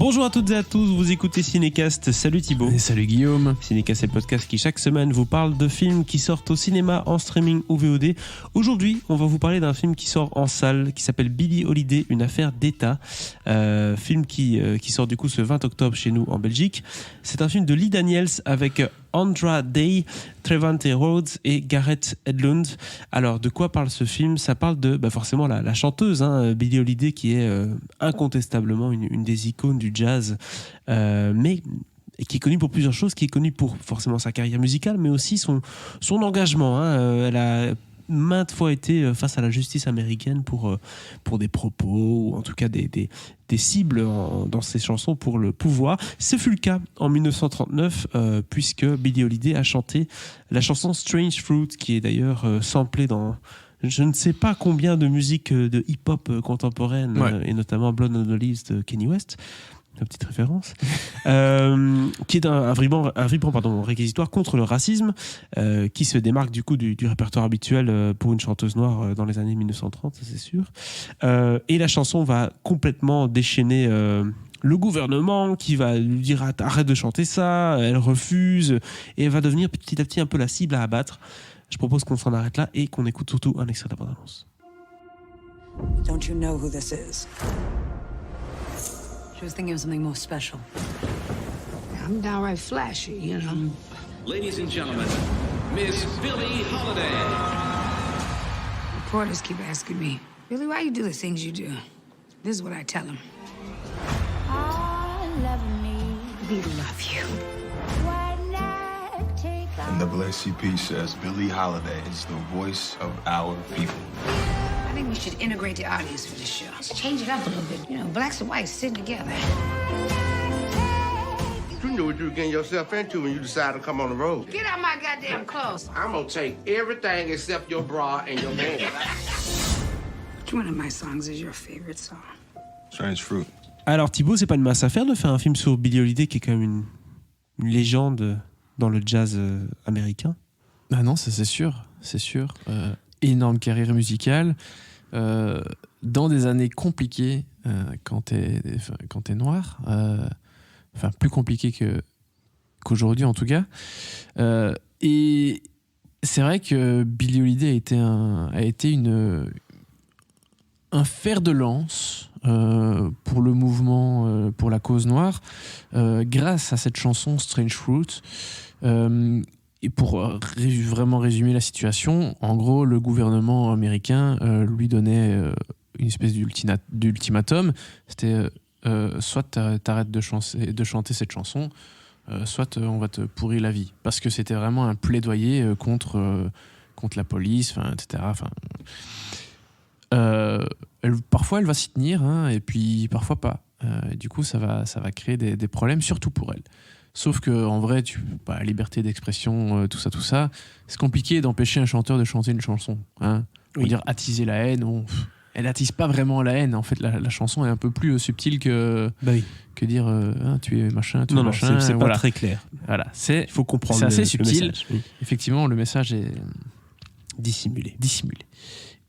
Bonjour à toutes et à tous, vous écoutez Cinécast, salut Thibaut. Et salut Guillaume. Cinécast, c'est le podcast qui chaque semaine vous parle de films qui sortent au cinéma, en streaming ou VOD. Aujourd'hui, on va vous parler d'un film qui sort en salle, qui s'appelle Billie Holiday, une affaire d'État. Film qui sort du coup ce 20 octobre chez nous en Belgique. C'est un film de Lee Daniels avec Andra Day, Trevante Rhodes et Gareth Edlund. Alors, de quoi parle ce film ? Ça parle de forcément la chanteuse, Billie Holiday, qui est incontestablement une des icônes du jazz, mais qui est connue pour plusieurs choses, qui est connue pour forcément sa carrière musicale, mais aussi son engagement. Elle a maintes fois été face à la justice américaine pour des propos, ou en tout cas des cibles dans ses chansons pour le pouvoir. Ce fut le cas en 1939, puisque Billie Holiday a chanté la chanson Strange Fruit, qui est d'ailleurs samplée dans je ne sais pas combien de musiques de hip-hop contemporaine, et notamment Blood on the Leaves de Kanye West. Une petite référence, qui est un vibrant réquisitoire contre le racisme, qui se démarque du coup du répertoire habituel pour une chanteuse noire dans les années 1930, ça c'est sûr. Et la chanson va complètement déchaîner le gouvernement, qui va lui dire arrête de chanter ça, elle refuse, et elle va devenir petit à petit un peu la cible à abattre. Je propose qu'on s'en arrête là et qu'on écoute surtout un extrait de la bande-annonce. Don't you know who this is? She was thinking of something more special. I'm downright flashy, you know. Ladies and gentlemen, Miss Billie Holiday. Reporters keep asking me, Billy, why you do the things you do? This is what I tell them. We love you. NAACP says Billie Holiday is the voice of our people. I think we should integrate the audience for this show. Let's change it up a little bit. You know, blacks and whites sitting together. You knew what you were getting yourself into when you decided to come on the road. Get out my goddamn clothes. I'm gonna take everything except your bra and your man. Which one of my songs is your favorite song? Strange Fruit. Alors Thibaut, c'est pas une mince affaire de faire un film sur Billie Holiday, qui est quand même une légende dans le jazz américain. Ah non, ça c'est sûr. Énorme carrière musicale, dans des années compliquées quand t'es noir, plus compliquées qu'aujourd'hui en tout cas. Et c'est vrai que Billie Holiday a été un fer de lance pour le mouvement, pour la cause noire, grâce à cette chanson Strange Fruit. Et pour vraiment résumer la situation, en gros, le gouvernement américain lui donnait une espèce d'ultimatum. C'était soit t'arrêtes de chanter cette chanson, soit on va te pourrir la vie. Parce que c'était vraiment un plaidoyer contre la police, etc. Parfois, elle va s'y tenir, et puis parfois pas. Du coup, ça va créer des problèmes, surtout pour elle. Sauf qu'en vrai, liberté d'expression, tout ça, c'est compliqué d'empêcher un chanteur de chanter une chanson. On va dire attiser la haine. Elle n'attise pas vraiment la haine. En fait, la chanson est un peu plus subtile que dire tu es machin, tu es machin. Non, c'est pas très clair. Voilà, il faut comprendre. C'est assez subtil. Le message, oui. Effectivement, le message est dissimulé.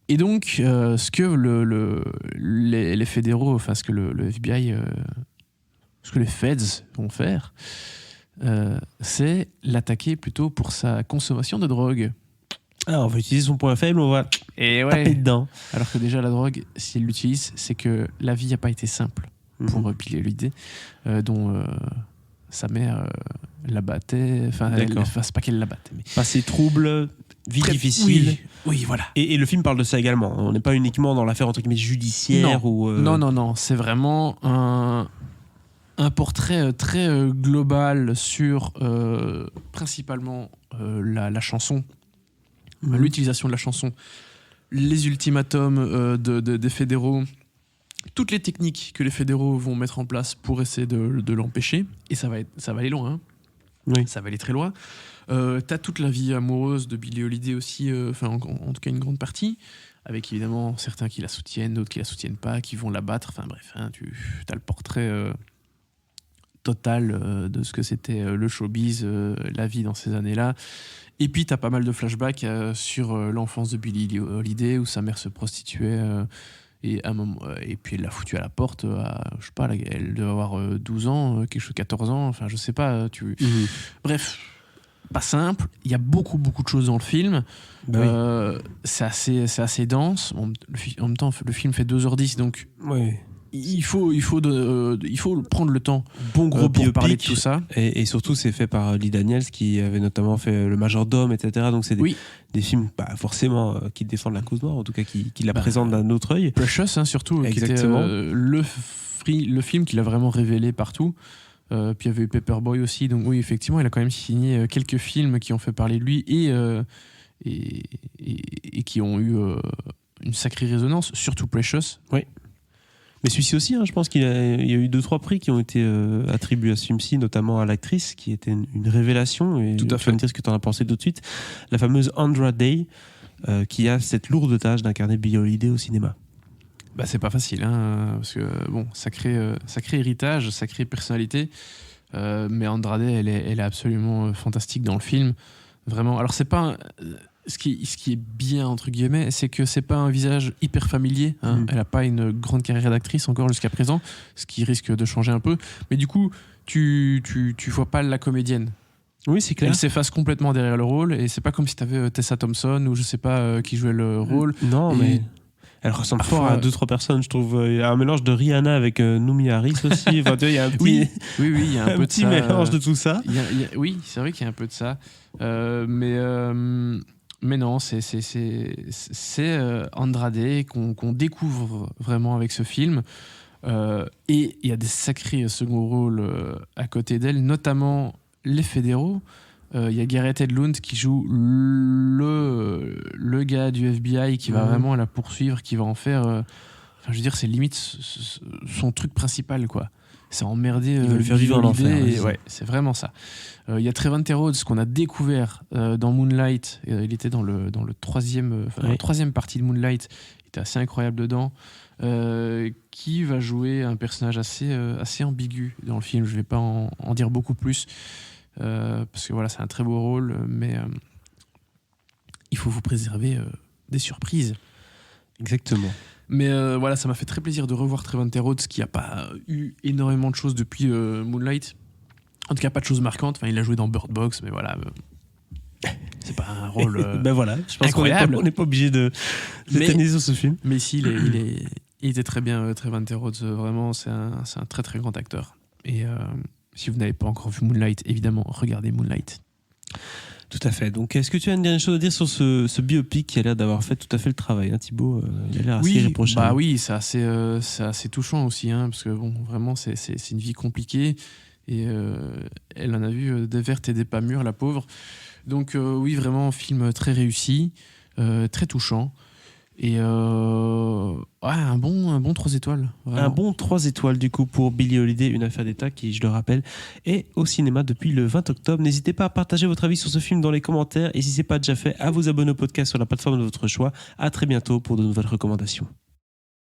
Et donc, ce que les fédéraux, ce que le FBI, ce que les feds vont faire, c'est l'attaquer plutôt pour sa consommation de drogue. Ah, on va utiliser son point faible, on va taper dedans. Alors que déjà, la drogue, si elle l'utilise, c'est que la vie n'a pas été simple pour Billie Holiday, dont sa mère la battait. C'est pas qu'elle la battait. Mais... Passé trouble, vie difficile. Oui, voilà. Et le film parle de ça également. On n'est pas uniquement dans l'affaire entre guillemets judiciaire. Non. C'est vraiment un portrait très global sur principalement la chanson, l'utilisation de la chanson, les ultimatums des fédéraux, toutes les techniques que les fédéraux vont mettre en place pour essayer de l'empêcher. Et ça va aller loin. Oui. Ça va aller très loin. T'as toute la vie amoureuse de Billie Holiday aussi, en tout cas une grande partie, avec évidemment certains qui la soutiennent, d'autres qui la soutiennent pas, qui vont la battre. Bref, t'as le portrait total de ce que c'était le showbiz, la vie dans ces années-là. Et puis t'as pas mal de flashbacks sur l'enfance de Billie Holiday, où sa mère se prostituait Et, et puis elle l'a foutu à la porte, je sais pas, elle devait avoir 12 ans, quelque chose, 14 ans, enfin je sais pas. Bref, pas simple. Il y a beaucoup de choses dans le film. C'est assez dense. En même temps, le film fait 2h10, donc il faut prendre le temps bon gros pour biopic, parler de tout ça. Et surtout, c'est fait par Lee Daniels qui avait notamment fait Le Majordome, etc. Donc c'est des films forcément qui défendent la cause noire, en tout cas qui la présentent d'un autre œil. Precious, surtout, exactement. Qui était le film qui l'a vraiment révélé partout. Puis il y avait eu Paperboy aussi, donc oui, effectivement, il a quand même signé quelques films qui ont fait parler de lui et qui ont eu une sacrée résonance, surtout Precious. Oui. Mais celui-ci aussi, je pense qu'il y a eu 2-3 prix qui ont été attribués à ce film-ci, notamment à l'actrice, qui était une révélation. Et tout à fait. Tu vas me dire ce que tu en as pensé tout de suite. La fameuse Andra Day, qui a cette lourde tâche d'incarner Billie Holiday au cinéma. C'est pas facile, parce que sacré héritage, sacrée personnalité. Mais Andrade, elle est absolument fantastique dans le film. Vraiment. Alors, c'est pas. Ce qui est bien, entre guillemets, c'est que c'est pas un visage hyper familier. Elle a pas une grande carrière d'actrice encore jusqu'à présent, ce qui risque de changer un peu. Mais du coup, tu vois pas la comédienne. Oui, c'est clair. Elle s'efface complètement derrière le rôle, et c'est pas comme si t'avais Tessa Thompson ou je sais pas qui jouait le rôle. Non, mais elle ressemble fort à 2-3 personnes, je trouve. Il y a un mélange de Rihanna avec Noomi Harris aussi. Enfin, il y a un petit, oui, il y a un peu petit de ça, mélange de tout ça. Oui, c'est vrai qu'il y a un peu de ça. Mais non, c'est Andrade qu'on découvre vraiment avec ce film. Et il y a des sacrés second rôles à côté d'elle, notamment les fédéraux. Il y a Gareth Edlund qui joue le gars du FBI qui va vraiment la poursuivre, qui va en faire... je veux dire, c'est limite son truc principal, quoi. C'est emmerder. Il veut le faire vivre en enfer. Ouais, c'est vraiment ça. Il y a Trevante Rhodes qu'on a découvert dans Moonlight. Il était dans la troisième partie de Moonlight. Il était assez incroyable dedans. Qui va jouer un personnage assez ambigu dans le film. Je ne vais pas en dire beaucoup plus. Parce que voilà, c'est un très beau rôle. Mais il faut vous préserver des surprises. Exactement. Mais voilà, ça m'a fait très plaisir de revoir Trevante Rhodes, qui n'a pas eu énormément de choses depuis Moonlight. En tout cas, pas de choses marquantes. Enfin, il a joué dans Bird Box, mais voilà, c'est pas un rôle voilà, je pense incroyable. qu'on n'est pas obligé de s'éterniser sur ce film. Mais si, il était très bien, Trevante Rhodes. Vraiment, c'est un très très grand acteur. Et si vous n'avez pas encore vu Moonlight, évidemment, regardez Moonlight. Tout à fait. Donc, est-ce que tu as une dernière chose à dire sur ce biopic qui a l'air d'avoir fait tout à fait le travail, Thibaut? Il a l'air assez irréprochable. Oui, c'est assez touchant aussi, parce que vraiment, c'est une vie compliquée et elle en a vu des vertes et des pas mûres, la pauvre. Donc, oui, vraiment, film très réussi, très touchant. Et un bon 3 étoiles. Vraiment. Un bon 3 étoiles du coup pour Billie Holiday, une affaire d'État qui, je le rappelle, est au cinéma depuis le 20 octobre. N'hésitez pas à partager votre avis sur ce film dans les commentaires et si ce n'est pas déjà fait, à vous abonner au podcast sur la plateforme de votre choix. À très bientôt pour de nouvelles recommandations.